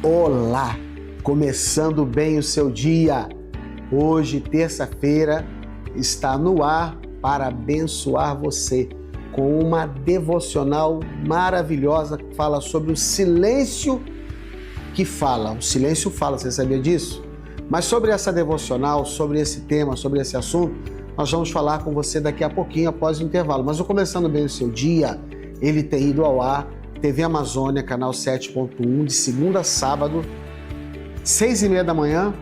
Olá! Começando bem o seu dia. Hoje, terça-feira, está no ar para abençoar você com uma devocional maravilhosa que fala sobre o silêncio que fala. O silêncio fala, você sabia disso? Mas sobre essa devocional, sobre esse tema, sobre esse assunto, nós vamos falar com você daqui a pouquinho, após o intervalo. Mas o Começando Bem o Seu Dia, ele tem ido ao ar, TV Amazônia, canal 7.1, de segunda a sábado, 6h30 da manhã,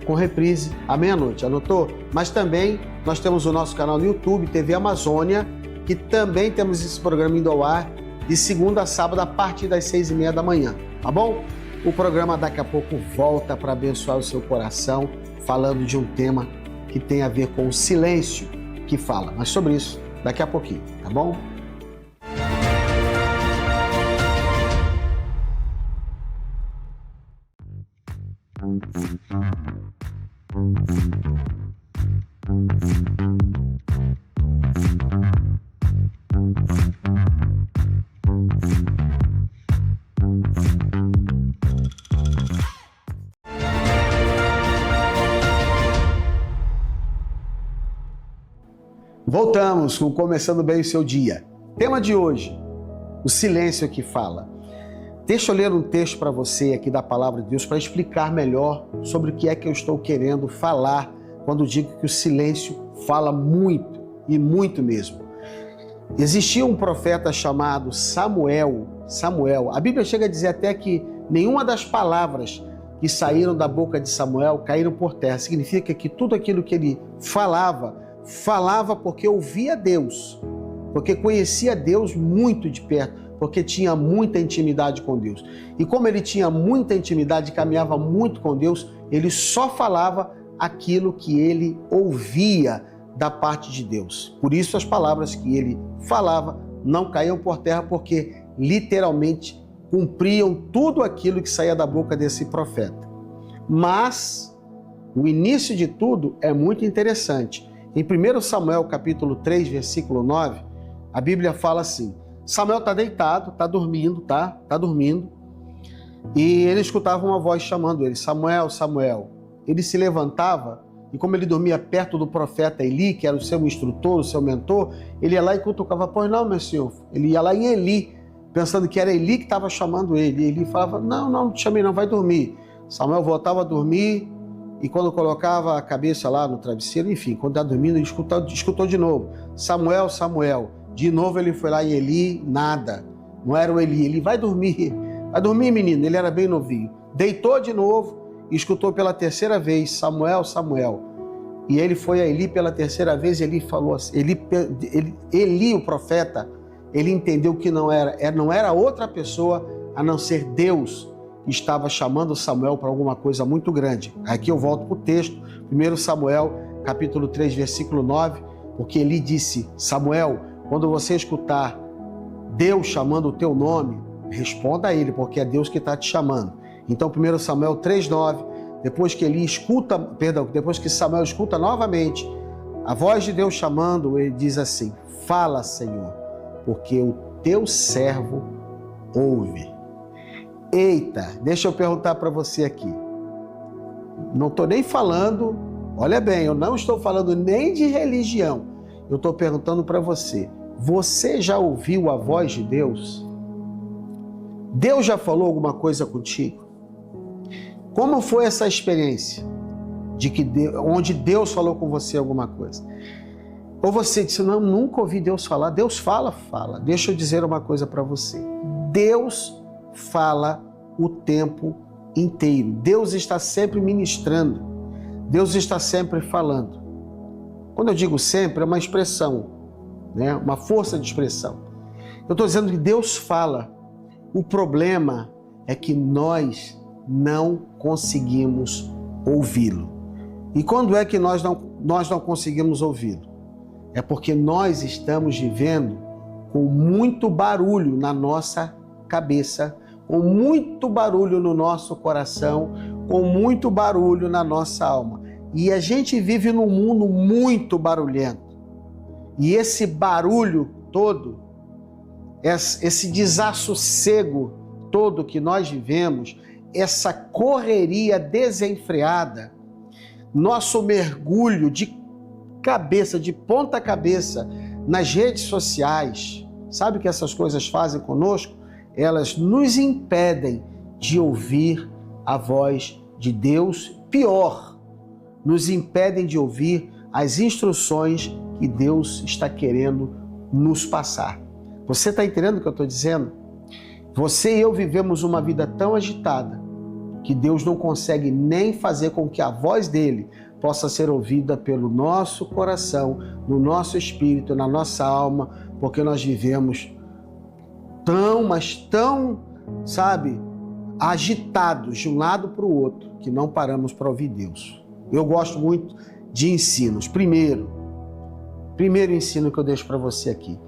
com reprise à meia-noite, anotou? Mas também nós temos o nosso canal no YouTube, TV Amazônia, que também temos esse programa indo ao ar de segunda a sábado a partir das 6h30 da manhã, tá bom? O programa daqui a pouco volta para abençoar o seu coração, falando de um tema que tem a ver com o silêncio que fala. Mas sobre isso, daqui a pouquinho, tá bom? Voltamos com Começando Bem o Seu Dia. Tema de hoje, o silêncio que fala. Deixa eu ler um texto para você aqui da Palavra de Deus para explicar melhor sobre o que é que eu estou querendo falar quando digo que o silêncio fala muito, e muito mesmo. Existia um profeta chamado Samuel. A Bíblia chega a dizer até que nenhuma das palavras que saíram da boca de Samuel caíram por terra. Significa que tudo aquilo que ele falava porque ouvia Deus, porque conhecia Deus muito de perto, porque tinha muita intimidade com Deus. E como ele tinha muita intimidade e caminhava muito com Deus, ele só falava aquilo que ele ouvia da parte de Deus. Por isso as palavras que ele falava não caíam por terra, porque literalmente cumpriam tudo aquilo que saía da boca desse profeta. Mas o início de tudo é muito interessante. Em 1 Samuel capítulo 3, versículo 9, a Bíblia fala assim: Samuel está deitado, está dormindo, tá dormindo, e ele escutava uma voz chamando ele, Samuel, Samuel. Ele se levantava, e como ele dormia perto do profeta Eli, que era o seu instrutor, o seu mentor, ele ia lá e cutucava, pois não, meu senhor. Ele ia lá em Eli, pensando que era Eli que estava chamando ele, e Eli falava, não te chamei não, vai dormir. Samuel voltava a dormir, e quando colocava a cabeça lá no travesseiro, enfim, quando estava dormindo, ele escutou de novo, Samuel, Samuel. De novo ele foi lá em Eli, nada, não era o Eli. Ele vai dormir menino, ele era bem novinho. Deitou de novo e escutou pela terceira vez, Samuel, Samuel. E ele foi a Eli pela terceira vez e Eli falou assim, Eli, o profeta, ele entendeu que não era outra pessoa a não ser Deus que estava chamando Samuel para alguma coisa muito grande. Aqui eu volto para o texto, 1 Samuel, capítulo 3, versículo 9, porque Eli disse, Samuel, quando você escutar Deus chamando o teu nome, responda a ele, porque é Deus que está te chamando. Então, 1 Samuel 3,9, depois que Samuel escuta novamente a voz de Deus chamando, ele diz assim, fala, Senhor, porque o teu servo ouve. Eita, deixa eu perguntar para você aqui. Não estou nem falando, olha bem, eu não estou falando nem de religião. Eu estou perguntando para você, você já ouviu a voz de Deus? Deus já falou alguma coisa contigo? Como foi essa experiência onde Deus falou com você alguma coisa? Ou você disse, não, nunca ouvi Deus falar. Deus fala. Deixa eu dizer uma coisa para você. Deus fala o tempo inteiro. Deus está sempre ministrando. Deus está sempre falando. Quando eu digo sempre, é uma expressão, né? Uma força de expressão. Eu estou dizendo que Deus fala. O problema é que nós não conseguimos ouvi-lo. E quando é que nós não conseguimos ouvi-lo? É porque nós estamos vivendo com muito barulho na nossa cabeça, com muito barulho no nosso coração, com muito barulho na nossa alma. E a gente vive num mundo muito barulhento. E esse barulho todo, esse desassossego todo que nós vivemos, essa correria desenfreada, nosso mergulho de cabeça, de ponta cabeça nas redes sociais, sabe o que essas coisas fazem conosco? Elas nos impedem de ouvir a voz de Deus. Pior, nos impedem de ouvir as instruções que Deus está querendo nos passar. Você está entendendo o que eu estou dizendo? Você e eu vivemos uma vida tão agitada que Deus não consegue nem fazer com que a voz dele possa ser ouvida pelo nosso coração, no nosso espírito, na nossa alma, porque nós vivemos tão, sabe, agitados de um lado para o outro, que não paramos para ouvir Deus. Eu gosto muito de ensinos. Primeiro ensino que eu deixo para você aqui.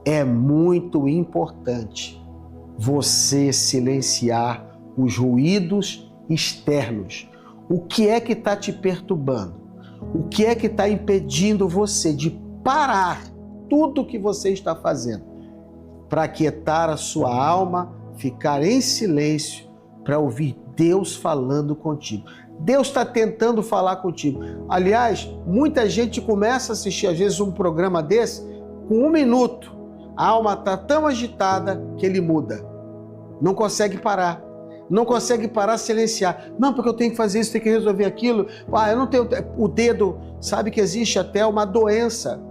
É muito importante você silenciar os ruídos externos. O que é que está te perturbando? O que é que está impedindo você de parar tudo o que você está fazendo para aquietar a sua alma, ficar em silêncio para ouvir Deus falando contigo? Deus está tentando falar contigo. Aliás, muita gente começa a assistir às vezes um programa desse com 1 minuto. A alma está tão agitada que ele muda. Não consegue parar. Não consegue parar, silenciar. Não, porque eu tenho que fazer isso, tenho que resolver aquilo. Eu não tenho... O dedo, sabe que existe até uma doença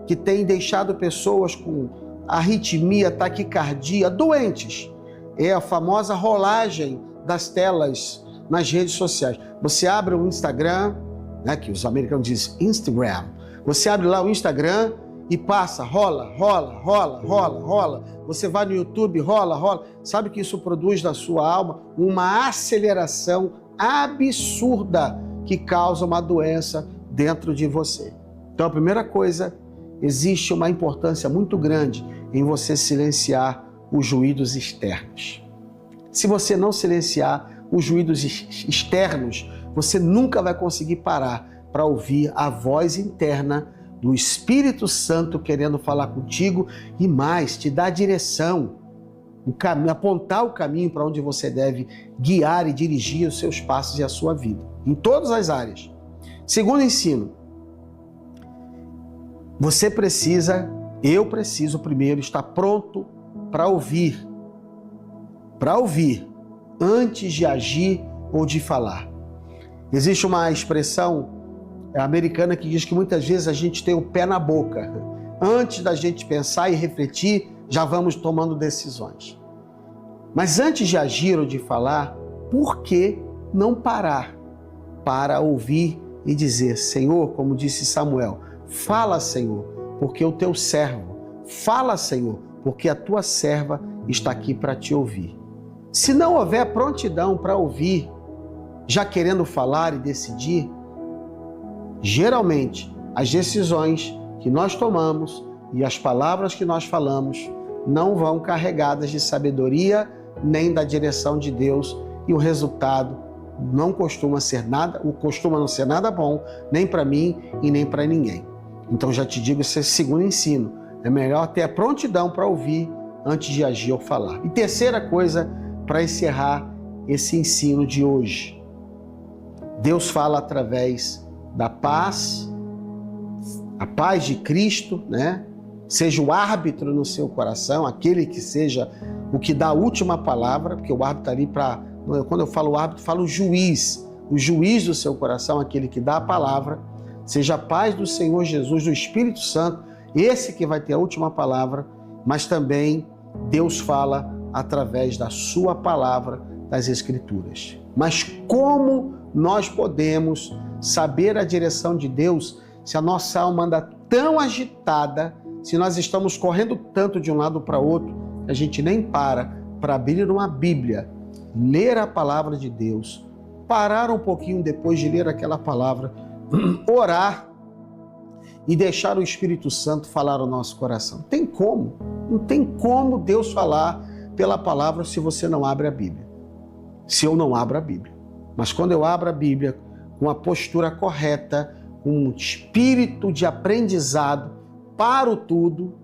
que tem deixado pessoas com arritmia, taquicardia, doentes. É a famosa rolagem das telas nas redes sociais. Você abre o Instagram, né, que os americanos dizem Instagram. Você abre lá o Instagram e passa, rola. Você vai no YouTube, rola. Sabe que isso produz na sua alma uma aceleração absurda que causa uma doença dentro de você. Então, a primeira coisa, existe uma importância muito grande em você silenciar os ruídos externos. Se você não silenciar os ruídos externos, você nunca vai conseguir parar para ouvir a voz interna do Espírito Santo querendo falar contigo e mais, te dar direção, apontar o caminho para onde você deve guiar e dirigir os seus passos e a sua vida, em todas as áreas. Segundo ensino, eu preciso primeiro estar pronto para ouvir, antes de agir ou de falar. Existe uma expressão americana que diz que muitas vezes a gente tem o pé na boca. Antes da gente pensar e refletir, já vamos tomando decisões. Mas antes de agir ou de falar, por que não parar para ouvir e dizer: Senhor, como disse Samuel, fala, Senhor, porque o teu servo, fala, Senhor, porque a tua serva está aqui para te ouvir. Se não houver prontidão para ouvir, já querendo falar e decidir, geralmente as decisões que nós tomamos e as palavras que nós falamos não vão carregadas de sabedoria nem da direção de Deus, e o resultado não costuma não ser nada bom, nem para mim e nem para ninguém. Então já te digo, esse é o segundo ensino. É melhor ter a prontidão para ouvir antes de agir ou falar. E terceira coisa, para encerrar esse ensino de hoje. Deus fala através da paz, a paz de Cristo, né? Seja o árbitro no seu coração, aquele que seja o que dá a última palavra, porque o árbitro está ali para... Quando eu falo árbitro, eu falo o juiz do seu coração, aquele que dá a palavra. Seja a paz do Senhor Jesus, do Espírito Santo, esse que vai ter a última palavra, mas também Deus fala através da sua palavra, das Escrituras. Mas como nós podemos saber a direção de Deus se a nossa alma anda tão agitada, se nós estamos correndo tanto de um lado para outro, a gente nem para abrir uma Bíblia, ler a palavra de Deus, parar um pouquinho depois de ler aquela palavra, orar e deixar o Espírito Santo falar ao nosso coração. Tem como? Não tem como Deus falar pela palavra se você não abre a Bíblia. Se eu não abro a Bíblia. Mas quando eu abro a Bíblia com a postura correta, com um espírito de aprendizado, paro tudo,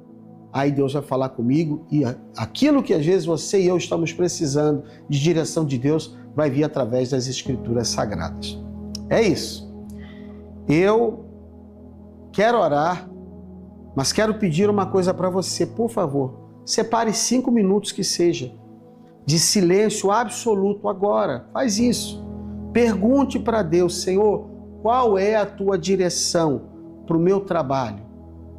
aí Deus vai falar comigo e aquilo que às vezes você e eu estamos precisando de direção de Deus vai vir através das Escrituras Sagradas. É isso. Eu quero orar, mas quero pedir uma coisa para você, por favor. Separe 5 minutos que seja, de silêncio absoluto agora. Faz isso. Pergunte para Deus: Senhor, qual é a tua direção para o meu trabalho?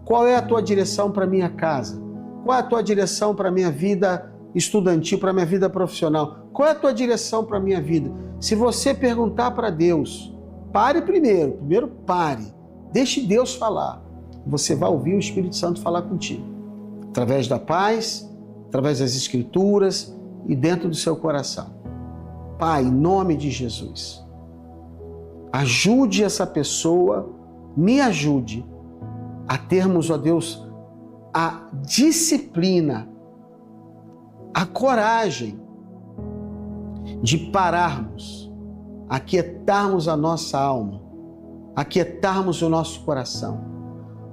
Qual é a tua direção para a minha casa? Qual é a tua direção para a minha vida estudantil, para a minha vida profissional? Qual é a tua direção para a minha vida? Se você perguntar para Deus, pare primeiro pare, deixe Deus falar. Você vai ouvir o Espírito Santo falar contigo, através da paz, através das Escrituras e dentro do seu coração. Pai, em nome de Jesus, ajude essa pessoa, me ajude a termos, ó Deus, a disciplina, a coragem de pararmos, aquietarmos a nossa alma, aquietarmos o nosso coração,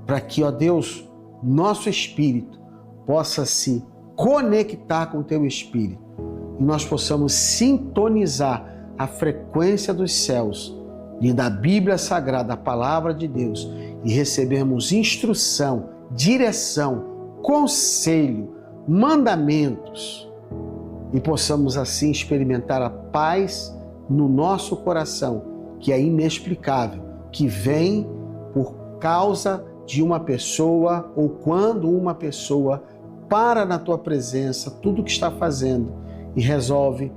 para que, ó Deus, nosso espírito possa se conectar com o teu espírito e nós possamos sintonizar a frequência dos céus e da Bíblia Sagrada, a palavra de Deus, e recebermos instrução, direção, conselho, mandamentos, e possamos assim experimentar a paz no nosso coração, que é inexplicável, que vem por causa de uma pessoa, ou quando uma pessoa para na tua presença tudo o que está fazendo e resolve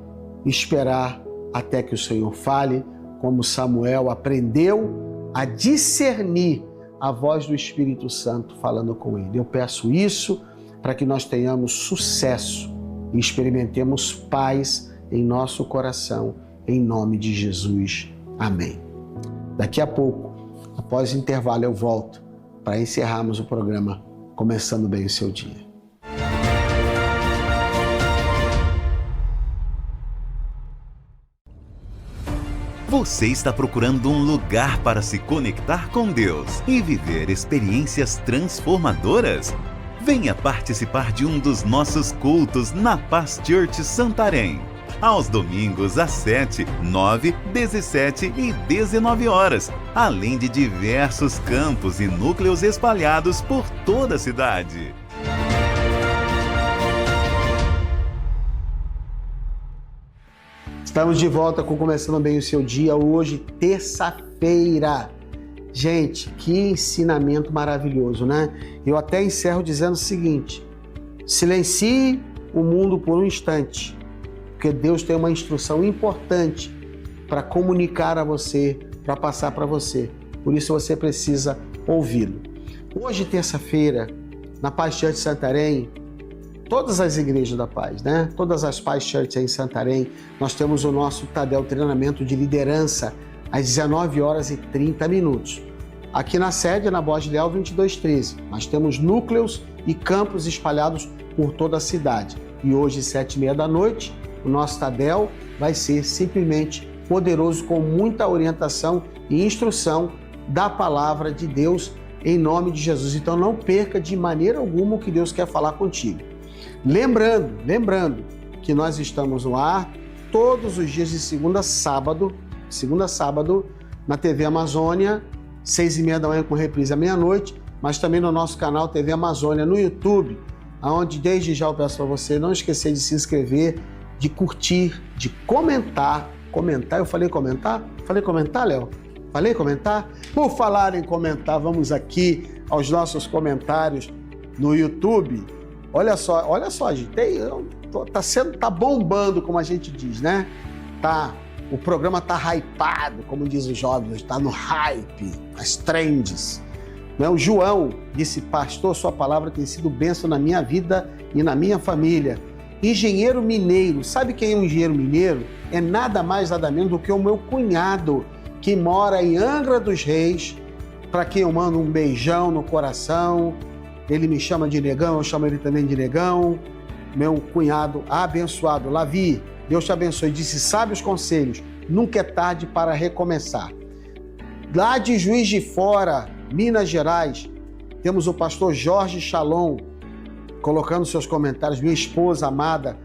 esperar até que o Senhor fale, como Samuel aprendeu a discernir a voz do Espírito Santo falando com ele. Eu peço isso para que nós tenhamos sucesso e experimentemos paz em nosso coração, em nome de Jesus. Amém. Daqui a pouco, após o intervalo, eu volto para encerrarmos o programa Começando Bem o Seu Dia. Você está procurando um lugar para se conectar com Deus e viver experiências transformadoras? Venha participar de um dos nossos cultos na Paz Church Santarém. Aos domingos às 7, 9, 17 e 19 horas, além de diversos campos e núcleos espalhados por toda a cidade. Estamos de volta com Começando Bem o Seu Dia, hoje, terça-feira. Gente, que ensinamento maravilhoso, né? Eu até encerro dizendo o seguinte: silencie o mundo por um instante, porque Deus tem uma instrução importante para comunicar a você, para passar para você. Por isso você precisa ouvi-lo. Hoje, terça-feira, na Paz Church Santarém, todas as igrejas da paz, né? Todas as Paz Church em Santarém, nós temos o nosso Tadel treinamento de liderança às 19h30. Aqui na sede, na Borges Leal 2213, nós temos núcleos e campos espalhados por toda a cidade. E hoje, 19h30, o nosso Tadel vai ser simplesmente poderoso, com muita orientação e instrução da palavra de Deus, em nome de Jesus. Então não perca de maneira alguma o que Deus quer falar contigo. Lembrando que nós estamos no ar todos os dias de segunda a sábado, na TV Amazônia, 6h30 da manhã com reprise à meia-noite, mas também no nosso canal TV Amazônia no YouTube, onde desde já eu peço para você não esquecer de se inscrever, de curtir, de comentar. Eu falei comentar? Falei comentar, Léo? Falei comentar? Por falar em comentar, vamos aqui aos nossos comentários no YouTube. Olha só, gente, tá bombando, como a gente diz, né? O programa tá hypado, como diz os jovens, tá no hype, as trends. O João disse: pastor, sua palavra tem sido bênção na minha vida e na minha família. Engenheiro mineiro, sabe quem é um engenheiro mineiro? É nada mais, nada menos do que o meu cunhado, que mora em Angra dos Reis, para quem eu mando um beijão no coração. Ele me chama de negão, eu chamo ele também de negão. Meu cunhado abençoado, Lavi, Deus te abençoe. Disse: sabe os conselhos, nunca é tarde para recomeçar. Lá de Juiz de Fora, Minas Gerais, temos o pastor Jorge Shalom colocando seus comentários. Minha esposa amada,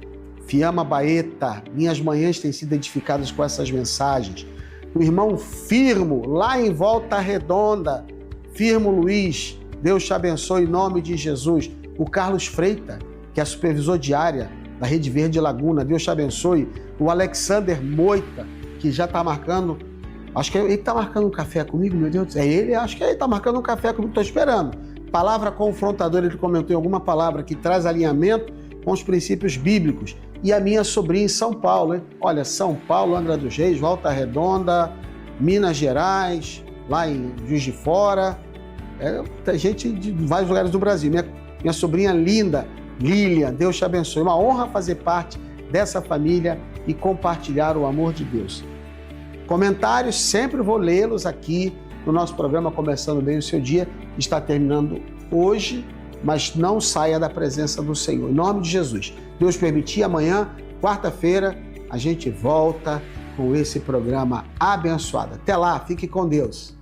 Fiamma Baeta, minhas manhãs têm sido edificadas com essas mensagens. O irmão Firmo, lá em Volta Redonda, Firmo Luiz, Deus te abençoe em nome de Jesus. O Carlos Freita, que é supervisor de área da Rede Verde Laguna, Deus te abençoe. O Alexander Moita, que já está marcando, acho que ele está marcando um café comigo, meu Deus do céu. É ele, acho que ele está marcando um café comigo, estou esperando. Palavra confrontadora, ele comentou em alguma palavra que traz alinhamento com os princípios bíblicos. E a minha sobrinha em São Paulo, hein? Olha, São Paulo, Angra dos Reis, Volta Redonda, Minas Gerais, lá em Juiz de Fora. Tem gente de vários lugares do Brasil. Minha sobrinha linda, Lilian, Deus te abençoe. Uma honra fazer parte dessa família e compartilhar o amor de Deus. Comentários, sempre vou lê-los aqui no nosso programa Começando Bem o Seu Dia. Está terminando hoje, mas não saia da presença do Senhor. Em nome de Jesus. Deus permitir, amanhã, quarta-feira, a gente volta com esse programa abençoado. Até lá, fique com Deus.